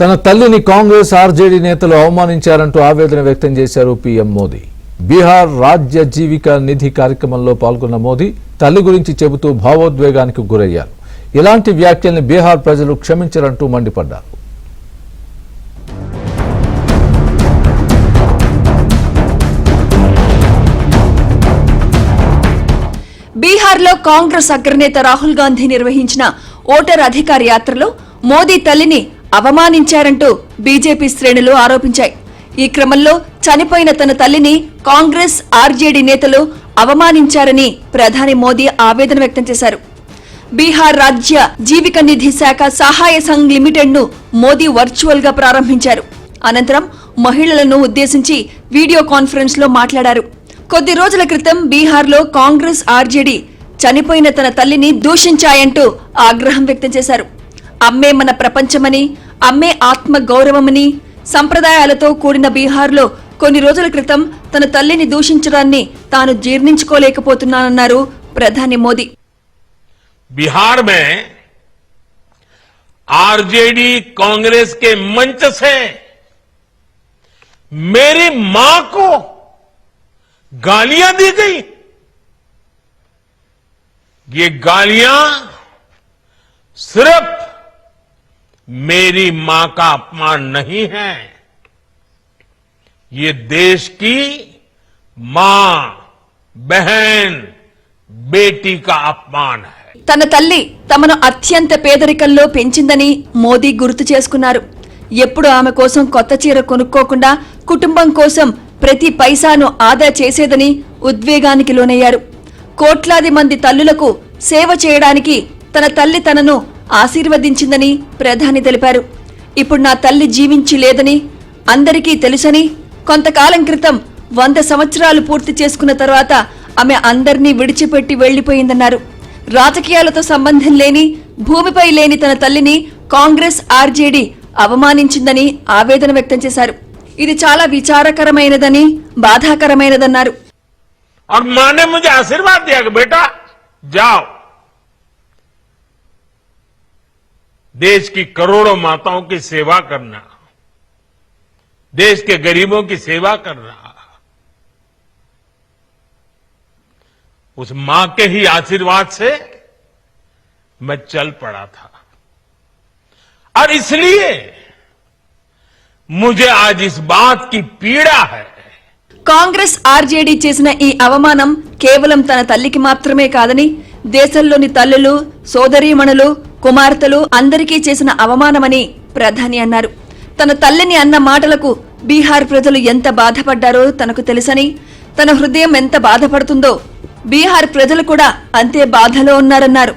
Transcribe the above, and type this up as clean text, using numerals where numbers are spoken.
తన తల్లిని కాంగ్రెస్ ఆర్జేడీ నేతలు అవమానించారంటూ ఆవేదన వ్యక్తం చేశారు పీఎం మోదీ. బీహార్ రాజ్య జీవిక నిధి కార్యక్రమంలో పాల్గొన్న మోదీ తల్లి గురించి చెబుతూ భావోద్వేగానికి గురయ్యారు. ఇలాంటి వ్యాఖ్యల్ని బీహార్ ప్రజలు క్షమించరంటూ మండిపడ్డారు. బీహార్లో కాంగ్రెస్ అగ్రనేత రాహుల్ గాంధీ నిర్వహించిన ఓటర్ అధికార యాత్రలో మోదీ తల్లిని అవమానించారంటూ బీజేపీ శ్రేణులు ఆరోపించాయి. ఈ క్రమంలో చనిపోయిన తన తల్లిని కాంగ్రెస్ ఆర్జేడీ నేతలు అవమానించారని ప్రధాని మోదీ ఆవేదన వ్యక్తం చేశారు. బీహార్ రాజ్య జీవిక నిధి శాఖ సహాయ సంఘ్ లిమిటెడ్ ను మోదీ వర్చువల్ గా ప్రారంభించారు. అనంతరం మహిళలను ఉద్దేశించి వీడియో కాన్ఫరెన్స్ లో మాట్లాడారు. కొద్ది రోజుల క్రితం బీహార్లో కాంగ్రెస్ ఆర్జేడీ చనిపోయిన తన తల్లిని దూషించాయంటూ ఆగ్రహం వ్యక్తం చేశారు. అమ్మే మన ప్రపంచమని, అమ్మే ఆత్మ గౌరవమని, సంప్రదాయాలతో కూడిన బీహార్లో కొన్ని రోజుల క్రితం తన తల్లిని దూషించడాన్ని తాను జీర్ణించుకోలేకపోతున్నానన్నారు ప్రధాని మోదీ. बिहार में आरजेडी कांग्रेस के मंच से मेरी मां को गालियां दी गई। ये गालियां सिर्फ मेरी मां का अपमान नहीं है, ये देश की मां, बहन, बेटी का अपमान है. తన తల్లి తమను అత్యంత పేదరికంలో పెంచిందని మోదీ గుర్తు చేసుకున్నారు. ఎప్పుడు ఆమె కోసం కొత్త చీర కొనుక్కోకుండా కుటుంబం కోసం ప్రతి పైసాను ఆదా చేసేదని ఉద్వేగానికి లోనయ్యారు. కోట్లాది మంది తల్లులకు సేవ చేయడానికి తన తల్లి తనను ఆశీర్వదించిందని ప్రధాని తెలిపారు. ఇప్పుడు నా తల్లి జీవించి లేదని అందరికీ తెలుసని, కొంతకాలం క్రితం 100 సంవత్సరాలు పూర్తి చేసుకున్న తర్వాత ఆమె అందరినీ విడిచిపెట్టి వెళ్లిపోయిందన్నారు. రాజకీయాలతో సంబంధం లేని, భూమిపై లేని తన తల్లిని కాంగ్రెస్ ఆర్జేడీ అవమానించిందని ఆవేదన వ్యక్తం చేశారు. ఇది చాలా విచారకరమైనదని, బాధాకరమైనదన్నారు. और मां ने मुझे आशीर्वाद दिया कि बेटा जाओ, देश की करोड़ों माताओं की सेवा करना, देश के गरीबों की सेवा करना, उस मां के ही आशीर्वाद से मैं चल पड़ा था. और इसलिए मुझे आज इस बात की पीड़ा है. కాంగ్రెస్ ఆర్జేడీ చేసిన ఈ అవమానం కేవలం తన తల్లికి మాత్రమే కాదని, దేశంలోని తల్లులు, సోదరీమణులు, కుమార్తెలు అందరికీ చేసిన అవమానమని ప్రధాని అన్నారు. తన తల్లిని అన్న మాటలకు బీహార్ ప్రజలు ఎంత బాధపడ్డారో తనకు తెలుసని, తన హృదయం ఎంత బాధపడుతుందో బీహార్ ప్రజలు కూడా అంతే బాధలో ఉన్నారన్నారు.